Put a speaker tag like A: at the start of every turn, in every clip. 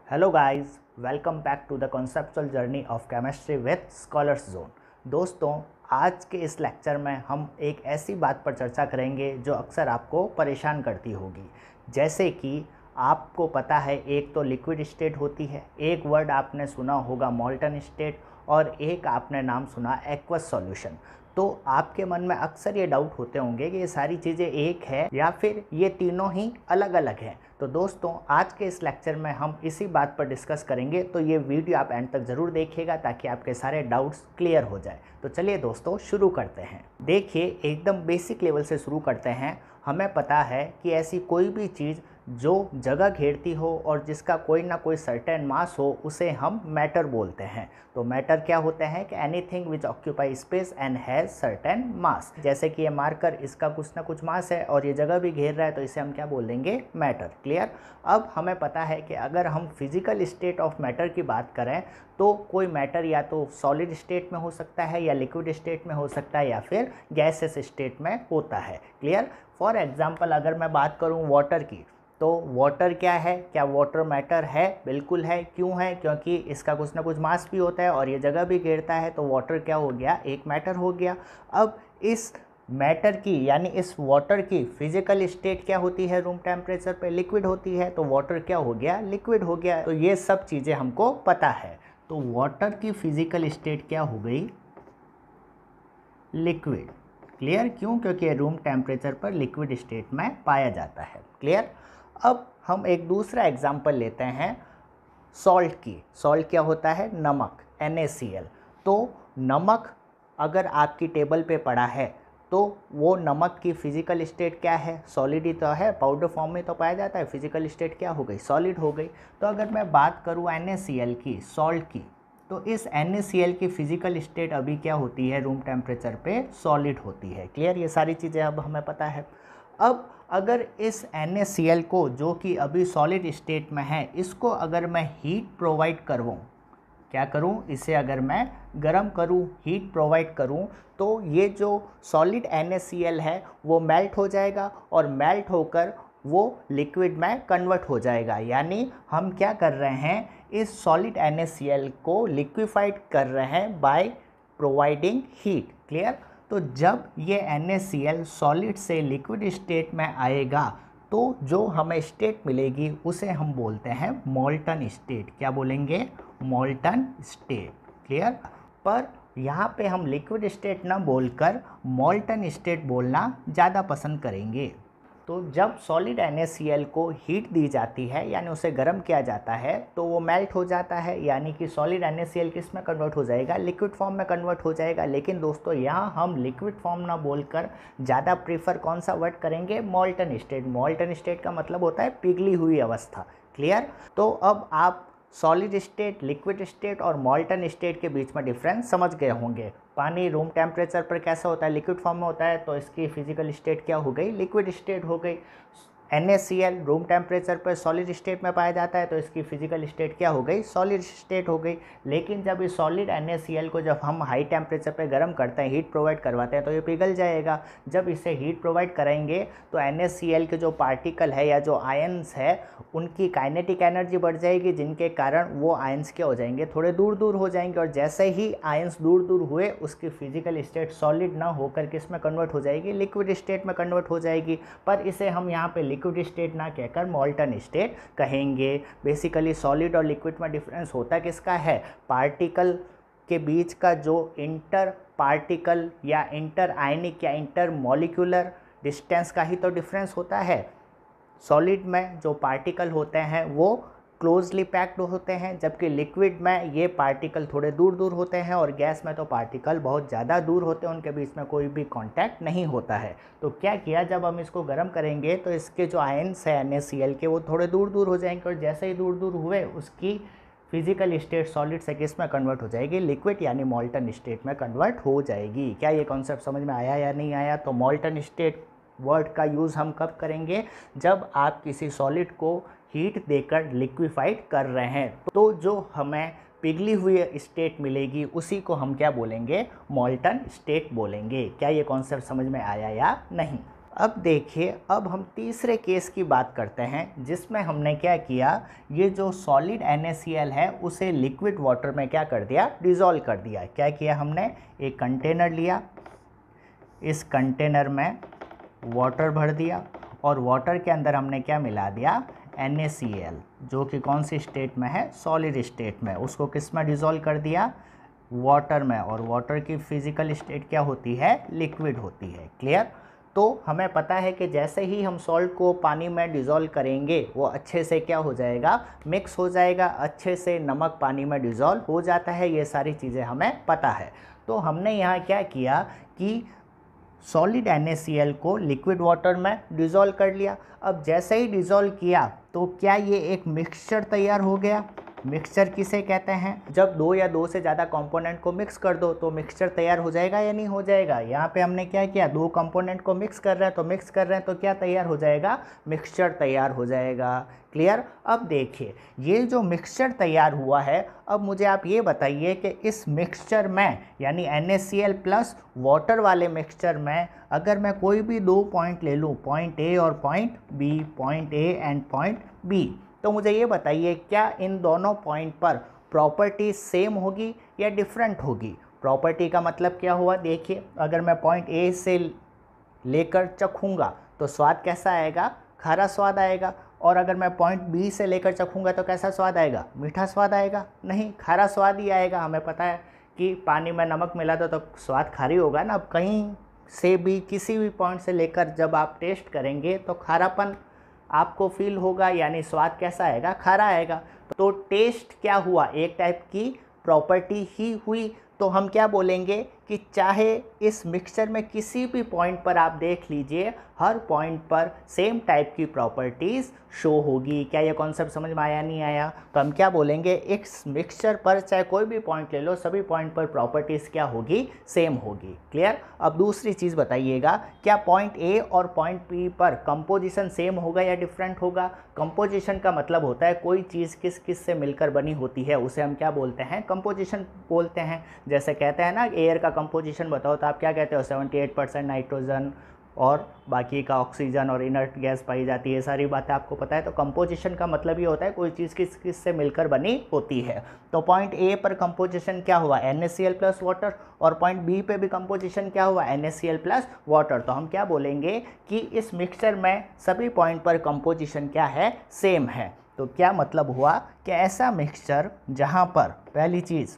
A: Hello guys, welcome back to the conceptual journey of chemistry with scholars zone. दोस्तों, आज के इस lecture में हम एक ऐसी बात पर चर्चा करेंगे जो अक्सर आपको परेशान करती होगी। जैसे कि आपको पता है, एक तो लिक्विड स्टेट होती है, एक वर्ड आपने सुना होगा मॉल्टन स्टेट, और एक आपने नाम सुना एक्वस सॉल्यूशन। तो आपके मन में अक्सर ये डाउट होते होंगे कि ये सारी चीज़ें एक है या फिर ये तीनों ही अलग अलग हैं। तो दोस्तों, आज के इस लेक्चर में हम इसी बात पर डिस्कस करेंगे, तो ये वीडियो आप एंड तक ज़रूर देखिएगा ताकि आपके सारे डाउट्स क्लियर हो जाए। तो चलिए दोस्तों, शुरू करते हैं। देखिए, एकदम बेसिक लेवल से शुरू करते हैं। हमें पता है कि ऐसी कोई भी चीज़ जो जगह घेरती हो और जिसका कोई ना कोई सर्टेन मास हो, उसे हम मैटर बोलते हैं। तो मैटर क्या होते हैं कि anything which occupy space and has certain मास। जैसे कि ये मार्कर, इसका कुछ ना कुछ मास है और ये जगह भी घेर रहा है, तो इसे हम क्या बोल देंगे? मैटर। क्लियर। अब हमें पता है कि अगर हम फिजिकल स्टेट ऑफ मैटर की बात करें तो कोई मैटर या तो सॉलिड स्टेट में हो सकता है, या लिक्विड स्टेट में हो सकता है, या फिर गैसेस स्टेट में होता है। क्लियर। फॉर एग्जाम्पल, अगर मैं बात करूँ वाटर की, तो वाटर क्या है? क्या वाटर मैटर है? बिल्कुल है। क्यों है? क्योंकि इसका कुछ ना कुछ मास भी होता है और ये जगह भी घेरता है, तो वाटर क्या हो गया? एक मैटर हो गया। अब इस मैटर की यानी इस वाटर की फिजिकल स्टेट क्या होती है? रूम टेम्परेचर पे लिक्विड होती है, तो वाटर क्या हो गया? लिक्विड हो गया। तो ये सब चीज़ें हमको पता है। तो वाटर की फिजिकल स्टेट क्या हो गई? लिक्विड। क्लियर। क्यों? क्योंकि रूम टेम्परेचर पर लिक्विड स्टेट में पाया जाता है। क्लियर। अब हम एक दूसरा एग्जाम्पल लेते हैं सॉल्ट की। सॉल्ट क्या होता है? नमक, NaCl। तो नमक अगर आपकी टेबल पे पड़ा है तो वो नमक की फिजिकल स्टेट क्या है? सॉलिड ही तो है, पाउडर फॉर्म में तो पाया जाता है। फिजिकल स्टेट क्या हो गई? सॉलिड हो गई। तो अगर मैं बात करूँ NaCl की, सॉल्ट की, तो इस NaCl की फिजिकल स्टेट अभी क्या होती है? रूम टेम्परेचर पे सॉलिड होती है। क्लियर। ये सारी चीज़ें अब हमें पता है। अब अगर इस NaCl को, जो कि अभी सॉलिड स्टेट में है, इसको अगर मैं हीट प्रोवाइड करूँ, क्या करूँ? इसे अगर मैं गर्म करूँ, हीट प्रोवाइड करूँ, तो ये जो सॉलिड NaCl है वो मेल्ट हो जाएगा, और मेल्ट होकर वो लिक्विड में कन्वर्ट हो जाएगा। यानी हम क्या कर रहे हैं? इस सॉलिड NaCl को लिक्विफाइड कर रहे हैं बाय प्रोवाइडिंग हीट। क्लियर। तो जब ये NaCl सॉलिड से लिक्विड स्टेट में आएगा, तो जो हमें स्टेट मिलेगी उसे हम बोलते हैं मॉल्टन स्टेट। क्या बोलेंगे? मॉल्टन स्टेट। क्लियर। पर यहाँ पे हम लिक्विड स्टेट ना बोलकर मॉल्टन स्टेट बोलना ज़्यादा पसंद करेंगे। तो जब सॉलिड NaCl को हीट दी जाती है, यानी उसे गर्म किया जाता है, तो वो मेल्ट हो जाता है, यानी कि सॉलिड NaCl किस में कन्वर्ट हो जाएगा? लिक्विड फॉर्म में कन्वर्ट हो जाएगा। लेकिन दोस्तों, यहाँ हम लिक्विड फॉर्म ना बोलकर ज़्यादा प्रीफर कौन सा वर्ड करेंगे? मॉल्टन स्टेट। मॉल्टन स्टेट का मतलब होता है पिघली हुई अवस्था। क्लियर। तो अब आप सॉलिड स्टेट, लिक्विड स्टेट और मॉल्टन स्टेट के बीच में डिफरेंस समझ गए होंगे। पानी रूम टेम्परेचर पर कैसा होता है? लिक्विड फॉर्म में होता है, तो इसकी फिजिकल स्टेट क्या हो गई? लिक्विड स्टेट हो गई। NaCl रूम टेम्परेचर पर सॉलिड स्टेट में पाया जाता है, तो इसकी फिजिकल स्टेट क्या हो गई? सॉलिड स्टेट हो गई। लेकिन जब इस सॉलिड NaCl को जब हम हाई टेम्परेचर पर गर्म करते हैं, हीट प्रोवाइड करवाते हैं, तो ये पिघल जाएगा। जब इसे हीट प्रोवाइड करेंगे तो NaCl के जो पार्टिकल है या जो आयन्स है, उनकी काइनेटिक एनर्जी बढ़ जाएगी, जिनके कारण वो आयन्स क्या हो जाएंगे? थोड़े दूर दूर हो जाएंगे। और जैसे ही आयन्स दूर दूर हुए, उसकी फिजिकल स्टेट सॉलिड ना होकर किस में कन्वर्ट हो जाएगी? लिक्विड स्टेट में कन्वर्ट हो जाएगी। पर इसे हम यहाँ पे लिक्विड स्टेट ना कहकर मॉल्टन स्टेट कहेंगे। बेसिकली सॉलिड और लिक्विड में डिफरेंस होता किसका है? पार्टिकल के बीच का जो इंटर पार्टिकल या इंटर आयनिक या इंटर मॉलिक्यूलर डिस्टेंस का ही तो डिफरेंस होता है। सॉलिड में जो पार्टिकल होते हैं वो क्लोजली पैक्ड होते हैं, जबकि लिक्विड में ये पार्टिकल थोड़े दूर दूर होते हैं, और गैस में तो पार्टिकल बहुत ज़्यादा दूर होते हैं, उनके बीच में कोई भी कांटेक्ट नहीं होता है। तो क्या किया, जब हम इसको गर्म करेंगे तो इसके जो आयन्स हैं NaCl के, वो थोड़े दूर दूर हो जाएंगे, और जैसे ही दूर दूर हुए, उसकी फिजिकल स्टेट सॉलिड से किस में कन्वर्ट हो जाएगी? लिक्विड यानी मॉल्टन स्टेट में कन्वर्ट हो जाएगी। क्या ये कॉन्सेप्ट समझ में आया या नहीं आया? तो मॉल्टन स्टेट वर्ड का यूज़ हम कब करेंगे? जब आप किसी सॉलिड को हीट देकर लिक्विफाइड कर रहे हैं, तो जो हमें पिघली हुई स्टेट मिलेगी उसी को हम क्या बोलेंगे? मॉल्टन स्टेट बोलेंगे। क्या ये कॉन्सेप्ट समझ में आया या नहीं? अब देखिए, अब हम तीसरे केस की बात करते हैं जिसमें हमने क्या किया, ये जो सॉलिड NaCl है उसे लिक्विड वाटर में क्या कर दिया, डिज़ोल्व कर दिया। क्या किया हमने, एक कंटेनर लिया, इस कंटेनर में वाटर भर दिया और वाटर के अंदर हमने क्या मिला दिया, NaCl, जो कि कौन सी स्टेट में है, सॉलिड स्टेट में। उसको किस में डिज़ोल्व कर दिया, वाटर में। और वाटर की फिजिकल स्टेट क्या होती है, लिक्विड होती है। क्लियर। तो हमें पता है कि जैसे ही हम सॉल्ट को पानी में डिज़ोल्व करेंगे वो अच्छे से क्या हो जाएगा, मिक्स हो जाएगा, अच्छे से नमक पानी में डिज़ोल्व हो जाता है। ये सारी चीज़ें हमें पता है। तो हमने यहाँ क्या किया कि सॉलिड NaCl को लिक्विड वाटर में डिज़ोल्व कर लिया। अब जैसे ही डिज़ोल्व किया तो क्या ये एक मिक्सचर तैयार हो गया। मिक्सचर किसे कहते हैं, जब दो या दो से ज़्यादा कंपोनेंट को मिक्स कर दो तो मिक्सचर तैयार हो जाएगा या नहीं हो जाएगा। यहाँ पे हमने क्या किया, दो कंपोनेंट को मिक्स कर रहे हैं तो क्या तैयार हो जाएगा, मिक्सचर तैयार हो जाएगा। क्लियर। अब देखिए, ये जो मिक्सचर तैयार हुआ है, अब मुझे आप ये बताइए कि इस मिक्सचर में यानी NaCl प्लस वाटर वाले मिक्सचर में अगर मैं कोई भी दो पॉइंट ले लूँ, पॉइंट A और point B, point A and point B, तो मुझे ये बताइए क्या इन दोनों पॉइंट पर प्रॉपर्टी सेम होगी या डिफरेंट होगी। प्रॉपर्टी का मतलब क्या हुआ, देखिए अगर मैं पॉइंट A से लेकर चखूँगा तो स्वाद कैसा आएगा, खारा स्वाद आएगा। और अगर मैं पॉइंट B से लेकर चखूँगा तो कैसा स्वाद आएगा, मीठा स्वाद आएगा, नहीं खारा स्वाद ही आएगा। हमें पता है कि पानी में नमक मिला तो स्वाद खारी होगा ना। अब कहीं से भी किसी भी पॉइंट से लेकर जब आप टेस्ट करेंगे तो खारापन आपको फील होगा, यानी स्वाद कैसा आएगा, खारा आएगा। तो टेस्ट क्या हुआ, एक टाइप की प्रॉपर्टी ही हुई। तो हम क्या बोलेंगे कि चाहे इस मिक्सचर में किसी भी पॉइंट पर आप देख लीजिए, हर पॉइंट पर सेम टाइप की प्रॉपर्टीज़ शो होगी। क्या ये कॉन्सेप्ट समझ में आया, नहीं आया। तो हम क्या बोलेंगे, इस मिक्सचर पर चाहे कोई भी पॉइंट ले लो, सभी पॉइंट पर प्रॉपर्टीज़ क्या होगी, सेम होगी। क्लियर। अब दूसरी चीज़ बताइएगा, क्या पॉइंट A और पॉइंट B पर कंपोजिशन सेम होगा या डिफरेंट होगा। कंपोजिशन का मतलब होता है कोई चीज़ किस किस से मिलकर बनी होती है, उसे हम क्या बोलते हैं, कंपोजिशन बोलते हैं। जैसे कहते हैं ना, एयर का कंपोजिशन बताओ तो आप क्या कहते हो, 78% नाइट्रोजन और बाकी का ऑक्सीजन और इनर्ट गैस पाई जाती है। सारी बातें आपको पता है। तो कंपोजिशन का मतलब ये होता है कोई चीज़ किस किस से मिलकर बनी होती है। तो पॉइंट A पर कंपोजिशन क्या हुआ, NaCl प्लस वाटर, और पॉइंट B पे भी कंपोजिशन क्या हुआ, NaCl प्लस वाटर। तो हम क्या बोलेंगे कि इस मिक्सचर में सभी पॉइंट पर कंपोजिशन क्या है, सेम है। तो क्या मतलब हुआ कि ऐसा मिक्सचर जहाँ पर पहली चीज़,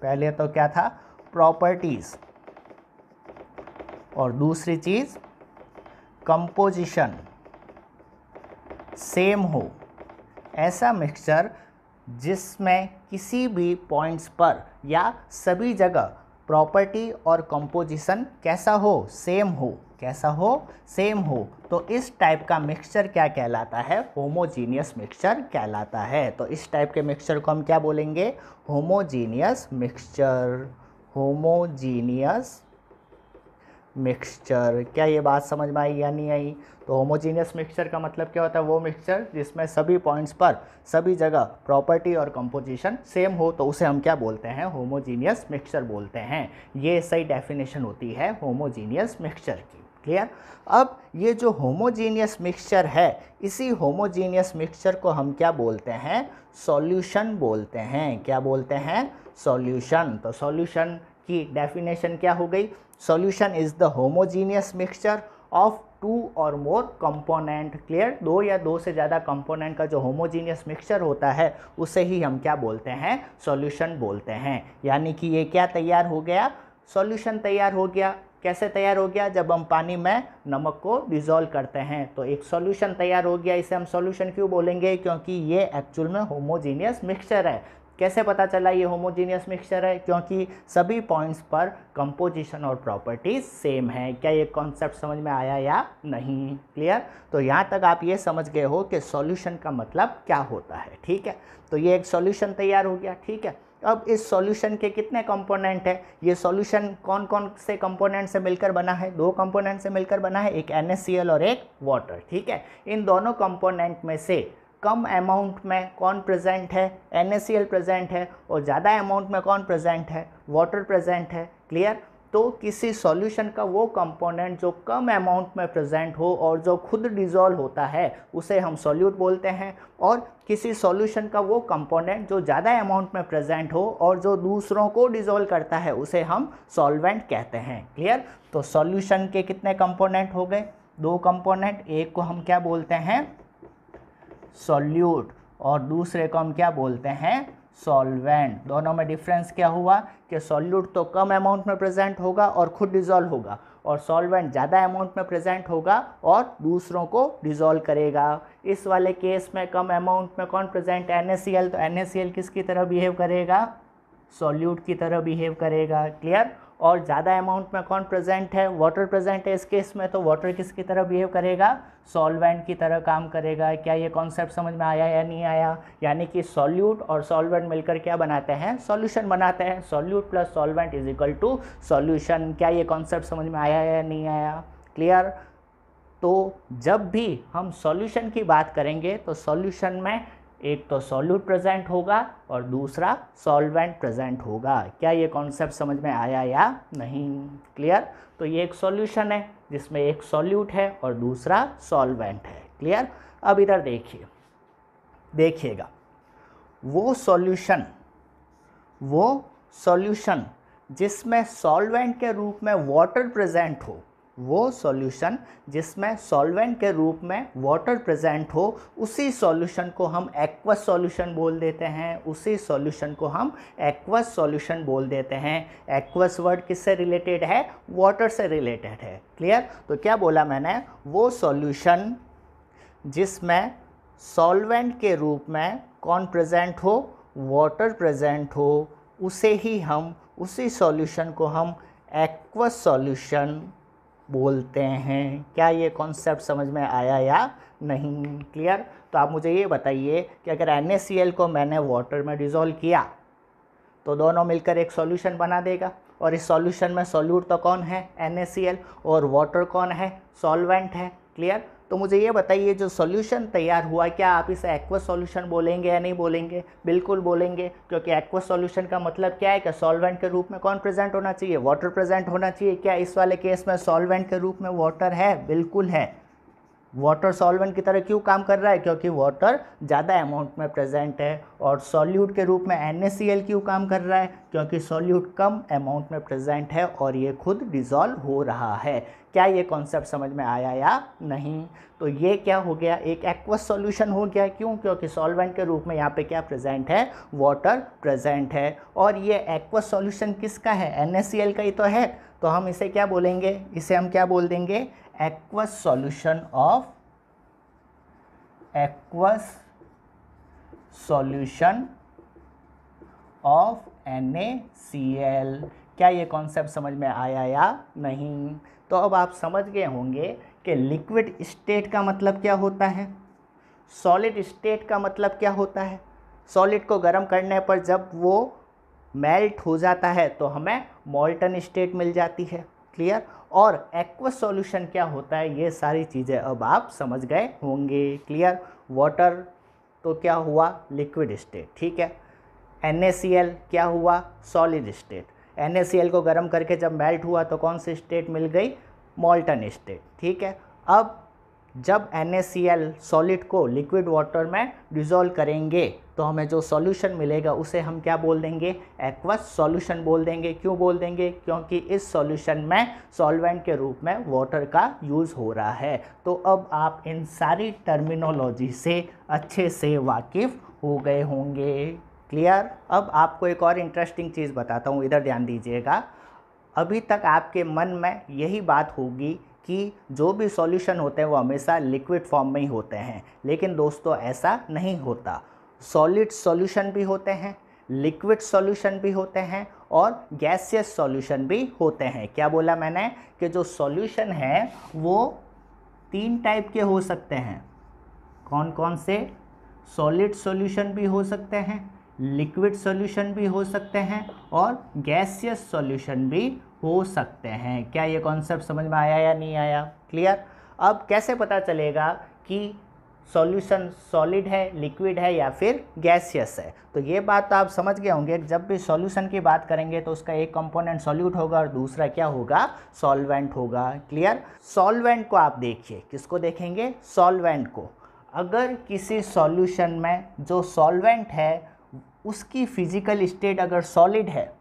A: पहले तो क्या था, प्रॉपर्टीज़, और दूसरी चीज़ कंपोजिशन सेम हो, ऐसा मिक्सचर जिसमें किसी भी पॉइंट्स पर या सभी जगह प्रॉपर्टी और कंपोजिशन कैसा हो, सेम हो। कैसा हो, सेम हो। तो इस टाइप का मिक्सचर क्या कहलाता है, होमोजीनियस मिक्सचर कहलाता है। तो इस टाइप के मिक्सचर को हम क्या बोलेंगे, होमोजीनियस मिक्सचर। Homogeneous mixture. क्या ये बात समझ में आई या नहीं आई। तो होमोजीनियस मिक्सचर का मतलब क्या होता है, वो मिक्सचर जिसमें सभी पॉइंट्स पर सभी जगह प्रॉपर्टी और कंपोजिशन सेम हो, तो उसे हम क्या बोलते हैं, होमोजीनियस मिक्सचर बोलते हैं। ये सही डेफिनेशन होती है होमोजीनियस मिक्सचर की। क्लियर। अब ये जो होमोजीनियस मिक्सचर है, इसी होमोजीनियस मिक्सचर को हम क्या बोलते हैं, सॉल्यूशन बोलते हैं। क्या बोलते हैं, सॉल्यूशन। तो सॉल्यूशन की डेफिनेशन क्या हो गई, solution is the homogeneous mixture of two or more component. Clear. दो या दो से ज़्यादा कंपोनेंट का जो होमोजीनियस मिक्सचर होता है उसे ही हम क्या बोलते हैं, सॉल्यूशन बोलते हैं। यानी कि ये क्या तैयार हो गया, सॉल्यूशन तैयार हो गया। कैसे तैयार हो गया, जब हम पानी में नमक को डिज़ोल्व करते हैं तो एक सॉल्यूशन तैयार हो गया। इसे हम सॉल्यूशन क्यों बोलेंगे, क्योंकि ये एक्चुअल में होमोजीनियस मिक्सचर है। कैसे पता चला ये होमोजीनियस मिक्सचर है, क्योंकि सभी पॉइंट्स पर कंपोजिशन और प्रॉपर्टीज सेम है। क्या ये कॉन्सेप्ट समझ में आया या नहीं। क्लियर। तो यहाँ तक आप ये समझ गए हो कि सॉल्यूशन का मतलब क्या होता है। ठीक है। तो ये एक सॉल्यूशन तैयार हो गया। ठीक है। अब इस सॉल्यूशन के कितने कंपोनेंट है, ये सॉल्यूशन कौन कौन से कंपोनेंट से मिलकर बना है, दो कंपोनेंट से मिलकर बना है, एक NaCl और एक वाटर। ठीक है। इन दोनों कंपोनेंट में से कम अमाउंट में कौन प्रेजेंट है, NaCl प्रेजेंट है, और ज़्यादा अमाउंट में कौन प्रेजेंट है, वाटर प्रेजेंट है। क्लियर। तो किसी सॉल्यूशन का वो कंपोनेंट जो कम अमाउंट में प्रेजेंट हो और जो खुद डिज़ोल्व होता है उसे हम सॉल्यूट बोलते हैं, और किसी सॉल्यूशन का वो कंपोनेंट जो ज़्यादा अमाउंट में प्रेजेंट हो और जो दूसरों को डिज़ोल्व करता है उसे हम सॉल्वेंट कहते हैं। क्लियर? तो सॉल्यूशन के कितने कंपोनेंट हो गए? 2 कंपोनेंट। एक को हम क्या बोलते हैं? सॉल्यूट, और दूसरे को हम क्या बोलते हैं? सॉल्वेंट। दोनों में डिफरेंस क्या हुआ कि सॉल्यूट तो कम अमाउंट में प्रेजेंट होगा और खुद डिज़ोल्व होगा, और सॉल्वेंट ज़्यादा अमाउंट में प्रेजेंट होगा और दूसरों को डिज़ोल्व करेगा। इस वाले केस में कम अमाउंट में कौन प्रेजेंट है? NaCl। तो NaCl किसकी तरह बिहेव करेगा? सॉल्यूट की तरह बिहेव करेगा। क्लियर? और ज़्यादा अमाउंट में कौन प्रेजेंट है? वाटर प्रेजेंट है इस केस में, तो वाटर किसकी तरह बिहेव करेगा? सॉल्वेंट की तरह काम करेगा। क्या ये कॉन्सेप्ट समझ में आया या नहीं आया? यानी कि सॉल्यूट और सॉल्वेंट मिलकर क्या बनाते हैं? सॉल्यूशन बनाते हैं। Solute plus solvent is equal to solution. क्या ये कॉन्सेप्ट समझ में आया या नहीं आया? क्लियर? तो जब भी हम सॉल्यूशन की बात करेंगे तो सॉल्यूशन में एक तो सॉल्यूट प्रेजेंट होगा और दूसरा सॉल्वेंट प्रेजेंट होगा। क्या ये कॉन्सेप्ट समझ में आया या नहीं? क्लियर? तो ये एक सॉल्यूशन है जिसमें एक सॉल्यूट है और दूसरा सॉल्वेंट है। क्लियर? अब इधर देखिएगा, वो सॉल्यूशन जिसमें सॉल्वेंट के रूप में वाटर प्रेजेंट हो, वो सॉल्यूशन जिसमें सॉल्वेंट के रूप में वाटर प्रेजेंट हो, उसी सॉल्यूशन को हम एक्वस सॉल्यूशन बोल देते हैं। उसी सॉल्यूशन को हम एक्वस सॉल्यूशन बोल देते हैं। एक्वस वर्ड किससे रिलेटेड है? वाटर से रिलेटेड है। क्लियर? तो क्या बोला मैंने? वो सॉल्यूशन जिसमें सॉल्वेंट के रूप में कौन प्रेजेंट हो? वाटर प्रेजेंट हो, उसी सॉल्यूशन को हम एक्वस सॉल्यूशन बोलते हैं। क्या ये कॉन्सेप्ट समझ में आया या नहीं? क्लियर? तो आप मुझे ये बताइए कि अगर NaCl को मैंने वाटर में डिज़ोल्व किया तो दोनों मिलकर एक सॉल्यूशन बना देगा, और इस सॉल्यूशन में सॉल्यूट तो कौन है? NaCl, और वाटर कौन है? सॉल्वेंट है। क्लियर? तो मुझे ये बताइए, जो सॉल्यूशन तैयार हुआ, क्या आप इसे एक्वस सॉल्यूशन बोलेंगे या नहीं बोलेंगे? बिल्कुल बोलेंगे, क्योंकि एक्वस सॉल्यूशन का मतलब क्या है कि सॉल्वेंट के रूप में कौन प्रेजेंट होना चाहिए? वाटर प्रेजेंट होना चाहिए। क्या इस वाले केस में सॉल्वेंट के रूप में वाटर है? बिल्कुल है। वाटर सॉल्वेंट की तरह क्यों काम कर रहा है? क्योंकि वाटर ज़्यादा अमाउंट में प्रेजेंट है। और सॉल्यूट के रूप में NaCl क्यों काम कर रहा है? क्योंकि सॉल्यूट कम अमाउंट में प्रेजेंट है और ये खुद डिज़ोल्व हो रहा है। क्या ये कॉन्सेप्ट समझ में आया या नहीं? तो ये क्या हो गया? एक एक्वस सॉल्यूशन हो गया। क्यों? क्योंकि सॉल्वेंट के रूप में यहाँ पे क्या प्रेजेंट है? वाटर प्रेजेंट है। और ये एक्वस सॉल्यूशन किसका है? NaCl का ही तो है। तो हम इसे क्या बोलेंगे? इसे हम क्या बोल देंगे? Aqueous solution of NaCl। क्या ये कॉन्सेप्ट समझ में आया या नहीं? तो अब आप समझ गए होंगे कि लिक्विड स्टेट का मतलब क्या होता है, सॉलिड स्टेट का मतलब क्या होता है। सॉलिड को गर्म करने पर जब वो मेल्ट हो जाता है तो हमें मोल्टन स्टेट मिल जाती है। क्लियर? और एक्वस सॉल्यूशन क्या होता है, ये सारी चीज़ें अब आप समझ गए होंगे। क्लियर? वाटर तो क्या हुआ? Liquid state. ठीक है। NaCl क्या हुआ? Solid state. NaCl को गर्म करके जब मेल्ट हुआ तो कौन सी स्टेट मिल गई? Molten state. ठीक है। अब जब NaCl सॉलिड को लिक्विड वाटर में डिज़ोल्व करेंगे तो हमें जो सॉल्यूशन मिलेगा उसे हम क्या बोल देंगे? एक्वस सॉल्यूशन बोल देंगे। क्यों बोल देंगे? क्योंकि इस सॉल्यूशन में सॉल्वेंट के रूप में वाटर का यूज़ हो रहा है। तो अब आप इन सारी टर्मिनोलॉजी से अच्छे से वाकिफ़ हो गए होंगे। क्लियर? अब आपको एक और इंटरेस्टिंग चीज़ बताता हूँ, इधर ध्यान दीजिएगा। अभी तक आपके मन में यही बात होगी कि जो भी सॉल्यूशन होते हैं वो हमेशा लिक्विड फॉर्म में ही होते हैं, लेकिन दोस्तों ऐसा नहीं होता। सॉलिड सॉल्यूशन भी होते हैं, लिक्विड सॉल्यूशन भी होते हैं और गैसियस सॉल्यूशन भी होते हैं। क्या बोला मैंने? कि जो सॉल्यूशन है वो 3 टाइप के हो सकते हैं। कौन कौन से? सॉलिड सॉल्यूशन भी हो सकते हैं, लिक्विड सॉल्यूशन भी हो सकते हैं और गैसियस सॉल्यूशन भी हो सकते हैं। क्या ये कॉन्सेप्ट समझ में आया या नहीं आया? क्लियर? अब कैसे पता चलेगा कि सॉल्यूशन सॉलिड है, लिक्विड है या फिर गैसियस है। तो ये बात तो आप समझ गए होंगे, जब भी सॉल्यूशन की बात करेंगे तो उसका एक कंपोनेंट सॉल्यूट होगा और दूसरा क्या होगा, सॉल्वेंट होगा। क्लियर। सॉल्वेंट को आप देखिए, किसको देखेंगे, सॉल्वेंट को। अगर किसी सॉल्यूशन में जो सॉल्वेंट है उसकी फिजिकल स्टेट अगर सॉलिड है,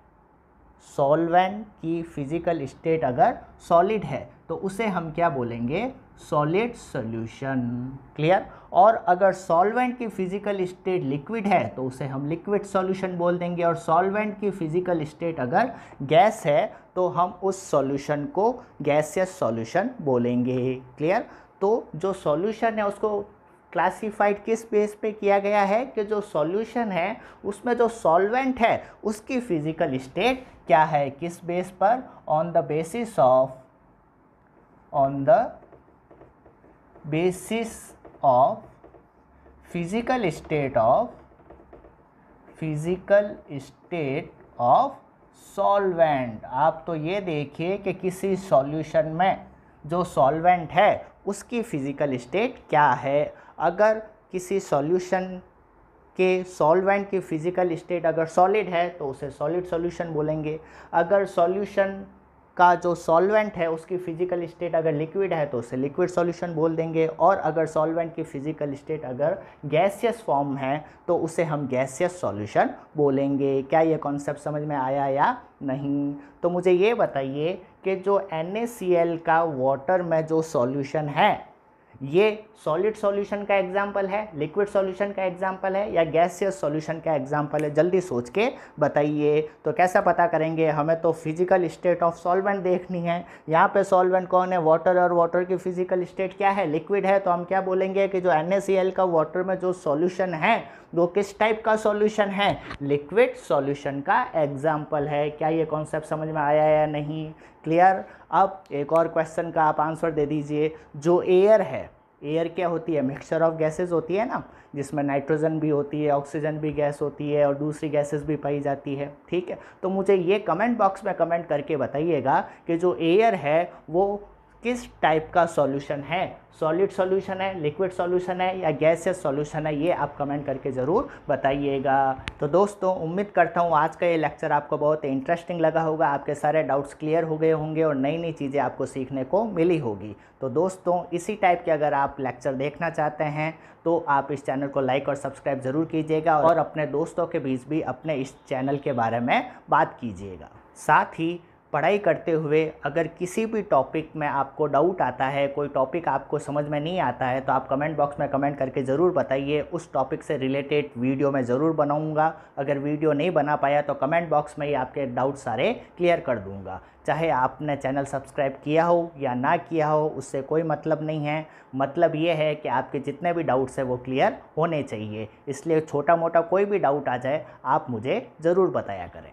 A: सॉल्वेंट की फिजिकल स्टेट अगर सॉलिड है तो उसे हम क्या बोलेंगे, सॉलिड सॉल्यूशन। क्लियर। और अगर सॉल्वेंट की फिजिकल स्टेट लिक्विड है तो उसे हम लिक्विड सॉल्यूशन बोल देंगे, और सॉल्वेंट की फिजिकल स्टेट अगर गैस है तो हम उस सॉल्यूशन को गैसियस सॉल्यूशन बोलेंगे। क्लियर। तो जो सॉल्यूशन है उसको क्लासिफाइड किस बेस पे किया गया है कि जो सॉल्यूशन है उसमें जो सॉल्वेंट है उसकी फिजिकल स्टेट क्या है, किस बेस पर, on the basis of physical state of solvent. आप तो ये देखिए कि किसी सॉल्यूशन में जो सॉल्वेंट है उसकी फिजिकल स्टेट क्या है। अगर किसी सॉल्यूशन के सॉल्वेंट की फिजिकल स्टेट अगर सॉलिड है तो उसे सॉलिड सॉल्यूशन बोलेंगे। अगर सॉल्यूशन का जो सॉल्वेंट है उसकी फिजिकल स्टेट अगर लिक्विड है तो उसे लिक्विड सॉल्यूशन बोल देंगे। और अगर सॉल्वेंट की फिजिकल स्टेट अगर गैसियस फॉर्म है तो उसे हम गैसियस सॉल्यूशन बोलेंगे। क्या ये कॉन्सेप्ट समझ में आया या नहीं? तो मुझे ये बताइए कि जो NaCl का वाटर में जो सॉल्यूशन है ये सॉलिड सॉल्यूशन का एग्जाम्पल है, लिक्विड सॉल्यूशन का एग्जाम्पल है या गैसियस सॉल्यूशन का एग्जाम्पल है? जल्दी सोच के बताइए। तो कैसा पता करेंगे, हमें तो फिजिकल स्टेट ऑफ सॉल्वेंट देखनी है। यहाँ पे सॉल्वेंट कौन है, वाटर, और वाटर की फिजिकल स्टेट क्या है, लिक्विड है। तो हम क्या बोलेंगे कि जो NaCl का वाटर में जो सॉल्यूशन है वो किस टाइप का सॉल्यूशन है, लिक्विड सॉल्यूशन का एग्जाम्पल है। क्या ये कॉन्सेप्ट समझ में आया या नहीं? क्लियर। अब एक और क्वेश्चन का आप आंसर दे दीजिए। जो एयर है, एयर क्या होती है, मिक्सचर ऑफ गैसेस होती है ना, जिसमें नाइट्रोजन भी होती है, ऑक्सीजन भी गैस होती है और दूसरी गैसेस भी पाई जाती है। ठीक है। तो मुझे ये कमेंट बॉक्स में कमेंट करके बताइएगा कि जो एयर है वो किस टाइप का सॉल्यूशन है, सॉलिड सॉल्यूशन है, लिक्विड सॉल्यूशन है या गैसियस सॉल्यूशन है, ये आप कमेंट करके ज़रूर बताइएगा। तो दोस्तों उम्मीद करता हूँ आज का ये लेक्चर आपको बहुत इंटरेस्टिंग लगा होगा, आपके सारे डाउट्स क्लियर हो गए होंगे और नई नई चीज़ें आपको सीखने को मिली होगी। तो दोस्तों इसी टाइप के अगर आप लेक्चर देखना चाहते हैं तो आप इस चैनल को लाइक और सब्सक्राइब ज़रूर कीजिएगा और अपने दोस्तों के बीच भी अपने इस चैनल के बारे में बात कीजिएगा। साथ ही पढ़ाई करते हुए अगर किसी भी टॉपिक में आपको डाउट आता है, कोई टॉपिक आपको समझ में नहीं आता है, तो आप कमेंट बॉक्स में कमेंट करके ज़रूर बताइए। उस टॉपिक से रिलेटेड वीडियो मैं ज़रूर बनाऊंगा। अगर वीडियो नहीं बना पाया तो कमेंट बॉक्स में ही आपके डाउट सारे क्लियर कर दूंगा। चाहे आपने चैनल सब्सक्राइब किया हो या ना किया हो, उससे कोई मतलब नहीं है। मतलब ये है कि आपके जितने भी डाउट्स हैं वो क्लियर होने चाहिए। इसलिए छोटा मोटा कोई भी डाउट आ जाए आप मुझे ज़रूर बताया करें।